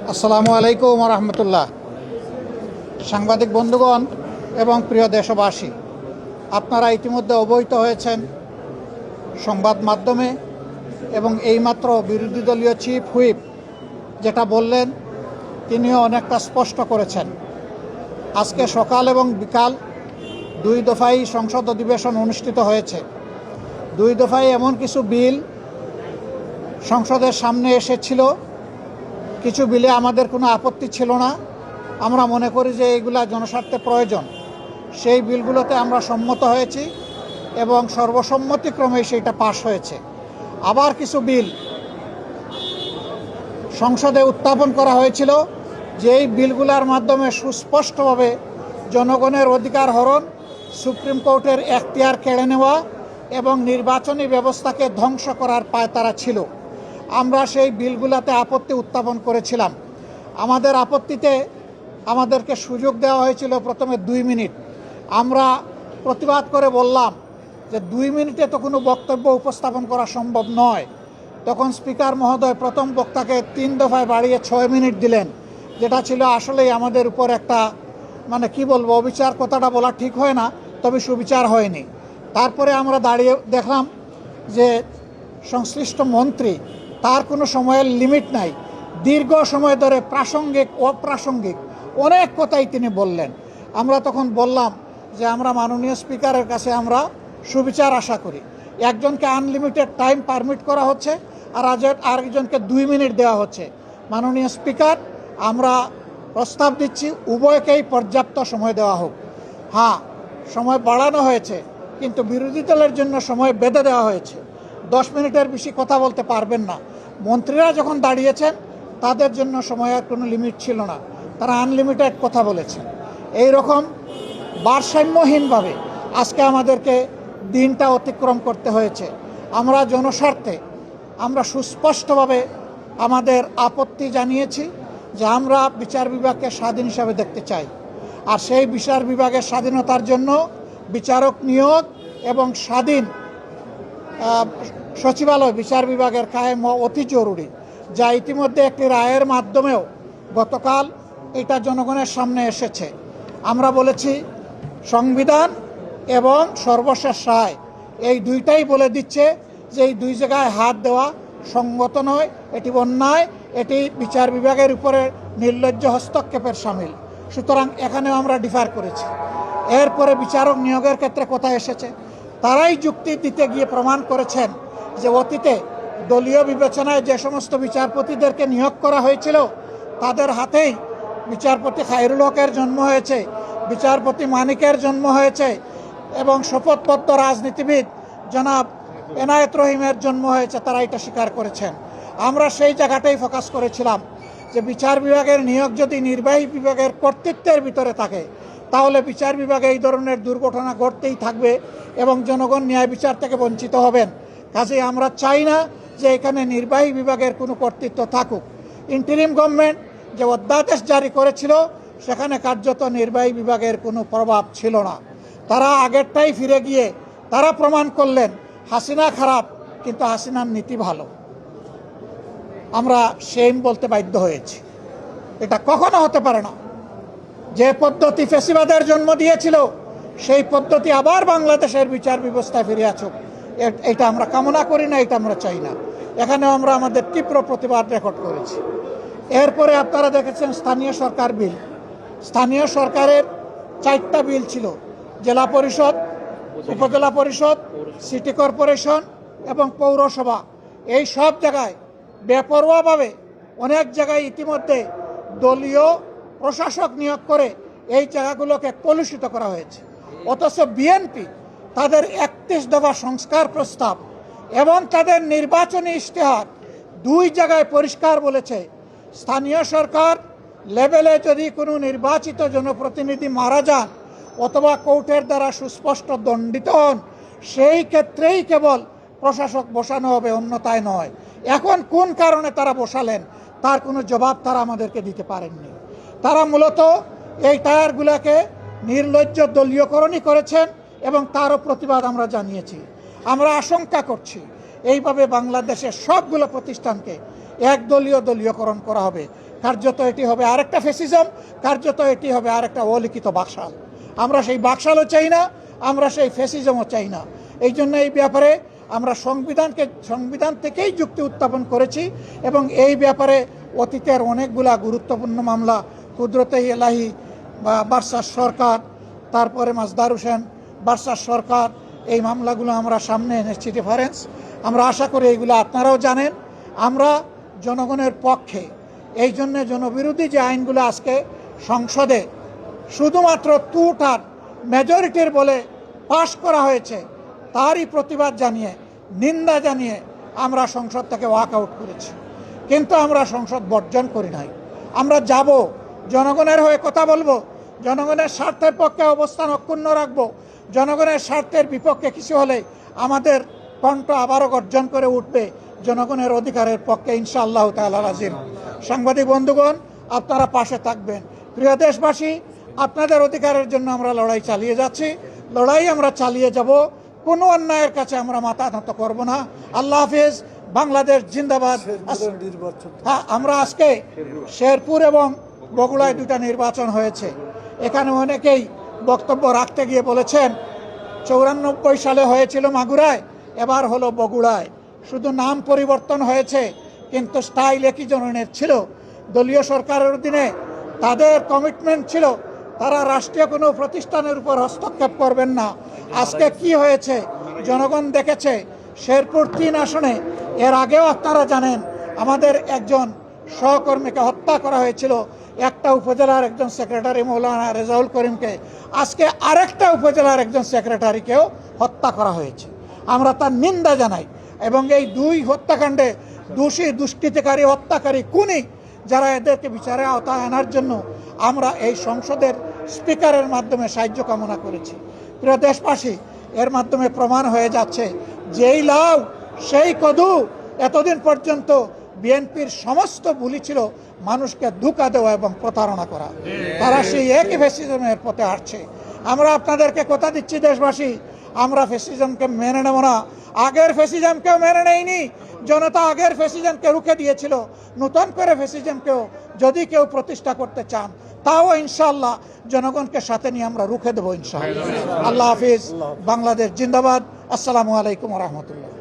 আসসালামু আলাইকুম রহমতুল্লাহ। সাংবাদিক বন্ধুগণ এবং প্রিয় দেশবাসী, আপনারা ইতিমধ্যে অবহিত হয়েছেন সংবাদ মাধ্যমে এবং এইমাত্র বিরোধী দলীয় চিফ হুইপ যেটা বললেন তিনিও অনেকটা স্পষ্ট করেছেন। আজকে সকাল এবং বিকাল দুই দফায় সংসদ অধিবেশন অনুষ্ঠিত হয়েছে। দুই দফায় এমন কিছু বিল সংসদের সামনে এসেছিল, কিছু বিলে আমাদের কোনো আপত্তি ছিল না। আমরা মনে করি যে এইগুলা জনস্বার্থে প্রয়োজন। সেই বিলগুলোতে আমরা সম্মত হয়েছি এবং সর্বসম্মতিক্রমে সেইটা পাশ হয়েছে। আবার কিছু বিল সংসদে উত্থাপন করা হয়েছিল, যেই বিলগুলোর মাধ্যমে সুস্পষ্টভাবে জনগণের অধিকার হরণ, সুপ্রিম কোর্টের এখতিয়ার কেড়ে নেওয়া এবং নির্বাচনী ব্যবস্থাকে ধ্বংস করার পায়তারা ছিল। আমরা সেই বিলগুলোতে আপত্তি উত্থাপন করেছিলাম। আমাদের আপত্তিতে আমাদেরকে সুযোগ দেওয়া হয়েছিল প্রথমে 2 মিনিট। আমরা প্রতিবাদ করে বললাম যে 2 মিনিটে তো কোনো বক্তব্য উপস্থাপন করা সম্ভব নয়। তখন স্পিকার মহোদয় প্রথম বক্তাকে 3 দফায় বাড়িয়ে 6 মিনিট দিলেন, যেটা ছিল আসলেই আমাদের উপর একটা কি বলবো, অবিচার কথাটা বলা ঠিক হয় না, তবে সুবিচার হয়নি। তারপরে আমরা দাঁড়িয়ে দেখলাম যে সংশ্লিষ্ট মন্ত্রী, তার কোনো সময়ের লিমিট নাই, দীর্ঘ সময় ধরে প্রাসঙ্গিক অপ্রাসঙ্গিক অনেক কথাই তিনি বললেন। আমরা তখন বললাম যে আমরা মাননীয় স্পিকারের কাছে আমরা সুবিচার আশা করি। একজনকে আনলিমিটেড টাইম পারমিট করা হচ্ছে আর আরেকজনকে 2 মিনিট দেওয়া হচ্ছে। মাননীয় স্পিকার, আমরা প্রস্তাব দিচ্ছি উভয়কেই পর্যাপ্ত সময় দেওয়া হোক। হ্যাঁ, সময় বাড়ানো হয়েছে, কিন্তু বিরোধী দলের জন্য সময় বেঁধে দেওয়া হয়েছে। 10 মিনিটের বেশি কথা বলতে পারবেন না। মন্ত্রীরা যখন দাঁড়িয়েছেন তাদের জন্য সময়ের কোনো লিমিট ছিল না, তারা আনলিমিটেড কথা বলেছেন। এই রকম ভারসাম্যহীনভাবে আজকে আমাদেরকে দিনটা অতিক্রম করতে হয়েছে। আমরা জনস্বার্থে আমরা সুস্পষ্টভাবে আমাদের আপত্তি জানিয়েছি যে আমরা বিচার বিভাগকে স্বাধীন হিসাবে দেখতে চাই। আর সেই বিচার বিভাগের স্বাধীনতার জন্য বিচারক নিয়োগ এবং স্বাধীন সচিবালয় বিচার বিভাগের কায়েম অতি জরুরি, যা ইতিমধ্যে একটি রায়ের মাধ্যমেও গতকাল এটা জনগণের সামনে এসেছে। আমরা বলেছি সংবিধান এবং সর্বশেষ রায় এই দুইটাই বলে দিচ্ছে যে এই দুই জায়গায় হাত দেওয়া সঙ্গত নয়, এটি অন্যায়, এটি বিচার বিভাগের উপরে নির্লজ্জ হস্তক্ষেপের সামিল। সুতরাং এখানেও আমরা ডিফার করেছি। এরপরে বিচারক নিয়োগের ক্ষেত্রে কথা এসেছে, তারাই যুক্তি দিতে গিয়ে প্রমাণ করেছেন যে অতীতে দলীয় বিবেচনায় যে সমস্ত বিচারপতিদেরকে নিয়োগ করা হয়েছিল তাদের হাতেই বিচারপতি খায়রুল হকের জন্ম হয়েছে, বিচারপতি মানিকের জন্ম হয়েছে এবং শপথবদ্ধ রাজনীতিবিদ জনাব এনায়েত রহিমের জন্ম হয়েছে। তারা এটা স্বীকার করেছেন। আমরা সেই জায়গাটাই ফোকাস করেছিলাম যে বিচার বিভাগের নিয়োগ যদি নির্বাহী বিভাগের কর্তৃত্বের ভিতরে থাকে তাহলে বিচার বিভাগে এই ধরনের দুর্ঘটনা ঘটতেই থাকবে এবং জনগণ ন্যায় বিচার থেকে বঞ্চিত হবেন। কাজেই আমরা চাই না যে এখানে নির্বাহী বিভাগের কোনো কর্তৃত্ব থাকুক। ইন্টারিম গভর্নমেন্ট যে অধ্যাদেশ জারি করেছিল সেখানে কার্যত নির্বাহী বিভাগের কোনো প্রভাব ছিল না। তারা আগেরটাই ফিরে গিয়ে তারা প্রমাণ করলেন হাসিনা খারাপ কিন্তু হাসিনার নীতি ভালো। আমরা সেম বলতে বাধ্য হয়েছি। এটা কখনো হতে পারে না। যে পদ্ধতি ফ্যাসিবাদের জন্ম দিয়েছিল সেই পদ্ধতি আবার বাংলাদেশের বিচার ব্যবস্থায় ফিরে আসুক, এটা আমরা কামনা করি না, এটা আমরা চাই না। এখানেও আমরা আমাদের তীব্র প্রতিবাদ রেকর্ড করেছি। এরপরে আপনারা দেখেছেন স্থানীয় সরকার বিল। স্থানীয় সরকারের 4টা বিল ছিল, জেলা পরিষদ, উপজেলা পরিষদ, সিটি কর্পোরেশন এবং পৌরসভা। এই সব জায়গায় বেপরোয়াভাবে অনেক জায়গায় ইতিমধ্যে দলীয় প্রশাসক নিয়োগ করে এই জায়গাগুলোকে কলুষিত করা হয়েছে। অথচ বিএনপি তাদের 31 দফা সংস্কার প্রস্তাব এবং তাদের নির্বাচনী ইশতেহার 2 জায়গায় পরিষ্কার বলেছে স্থানীয় সরকার লেভেলে যদি কোনো নির্বাচিত জনপ্রতিনিধি মারা যান অথবা কোর্টের দ্বারা সুস্পষ্ট দণ্ডিত হন সেই ক্ষেত্রেই কেবল প্রশাসক বসানো হবে, অন্যথায় নয়। এখন কোন কারণে তারা বসালেন তার কোনো জবাব তারা আমাদেরকে দিতে পারেননি। তারা মূলত এই টায়ারগুলোকে নির্লজ্জ দলীয়করণই করেছেন এবং তারও প্রতিবাদ আমরা জানিয়েছি। আমরা আশঙ্কা করছি এইভাবে বাংলাদেশের সবগুলো প্রতিষ্ঠানকে একদলীয় দলীয়করণ করা হবে। কার্যত এটি হবে আরেকটা ফ্যাসিজম, কার্যত এটি হবে আরেকটা অলিখিত বাকশাল। আমরা সেই বাকশালও চাই না, আমরা সেই ফ্যাসিজমও চাই না। এই জন্য এই ব্যাপারে আমরা সংবিধান থেকেই যুক্তি উত্থাপন করেছি এবং এই ব্যাপারে অতীতের অনেকগুলা গুরুত্বপূর্ণ মামলা, কুদরতে ইলাহি বা বার্সার সরকার, তারপরে মাজদার হোসেন বার্সার সরকার, এই মামলাগুলো আমরা সামনে এনেছি রেফারেন্স। আমরা আশা করি এইগুলো আপনারাও জানেন। আমরা জনগণের পক্ষে, এই জন্য জনবিরোধী যে আইনগুলো আজকে সংসদে শুধুমাত্র টুটার মেজরিটির বলে পাশ করা হয়েছে, তারই প্রতিবাদ জানিয়ে, নিন্দা জানিয়ে আমরা সংসদ থেকে ওয়াক আউট করেছি। কিন্তু আমরা সংসদ বর্জন করি নাই। আমরা যাব, জনগণের হয়ে কথা বলবো, জনগণের স্বার্থের পক্ষে অবস্থান অক্ষুণ্ণ রাখবো। জনগণের স্বার্থের বিপক্ষে কিছু হলে আমাদের কণ্ঠ আবারও গর্জন করে উঠবে জনগণের অধিকারের পক্ষে ইনশাআল্লাহ তাআলা আজিম। সাংবাদিক বন্ধুগণ, আপনারা পাশে থাকবেন। প্রিয় দেশবাসী, আপনাদের অধিকারের জন্য আমরা লড়াই চালিয়ে যাচ্ছি, লড়াই আমরা চালিয়ে যাব। কোনো অন্যায়ের কাছে আমরা মাথা নত করব না। আল্লাহ হাফিজ। বাংলাদেশ জিন্দাবাদ। হ্যাঁ, আমরা আজকে শেরপুর এবং বগুড়ায় দুটা নির্বাচন হয়েছে। এখানে অনেকেই বক্তব্য রাখতে গিয়ে বলেছেন 94 সালে হয়েছিল মাগুরায়, এবার হলো বগুড়ায়। শুধু নাম পরিবর্তন হয়েছে, কিন্তু স্টাইল একই ধরনের ছিল। দলীয় সরকারের অধীনে তাদের কমিটমেন্ট ছিল তারা রাষ্ট্রীয় কোনো প্রতিষ্ঠানের উপর হস্তক্ষেপ করবেন না। আজকে কি হয়েছে জনগণ দেখেছে। শেরপুর 3 আসনে এর আগেও আপনারা জানেন আমাদের একজন সহকর্মীকে হত্যা করা হয়েছিল, একটা উপজেলার একজন সেক্রেটারি মৌলানা রেজাউল করিমকে। আজকে আরেকটা উপজেলার একজন সেক্রেটারিকেও হত্যা করা হয়েছে। আমরা তার নিন্দা জানাই এবং এই 2 হত্যাকাণ্ডে দোষী, দুষ্কৃতিকারী, হত্যাকারী, খুনি যারা, এদেরকে বিচারে আওতায় আনার জন্য আমরা এই সংসদের স্পিকারের মাধ্যমে সাহায্য কামনা করেছি। প্রিয় দেশবাসী, এর মাধ্যমে প্রমাণ হয়ে যাচ্ছে যেই লাউ সেই কদু। এতদিন পর্যন্ত বিএনপির সমস্ত বুলি ছিল মানুষকে ধোঁকা দেওয়া এবং প্রতারণা করা। তারা সেই একই ফ্যাসিজমের পথে হাঁটছে। আমরা আপনাদেরকে কথা দিচ্ছি দেশবাসী, আমরা ফ্যাসিজমকে মেনে নেব না। আগের ফ্যাসিজমকেও মেনে নেয়নি জনতা, আগের ফ্যাসিজমকে রুখে দিয়েছিল। নতুন করে ফ্যাসিজমকেও যদি কেউ প্রতিষ্ঠা করতে চান, তাও ইনশাআল্লাহ জনগণকে সাথে নিয়ে আমরা রুখে দেবো ইনশাআল্লাহ। আল্লাহ হাফিজ। বাংলাদেশ জিন্দাবাদ। আসসালামু আলাইকুম ওয়া রাহমাতুল্লাহ।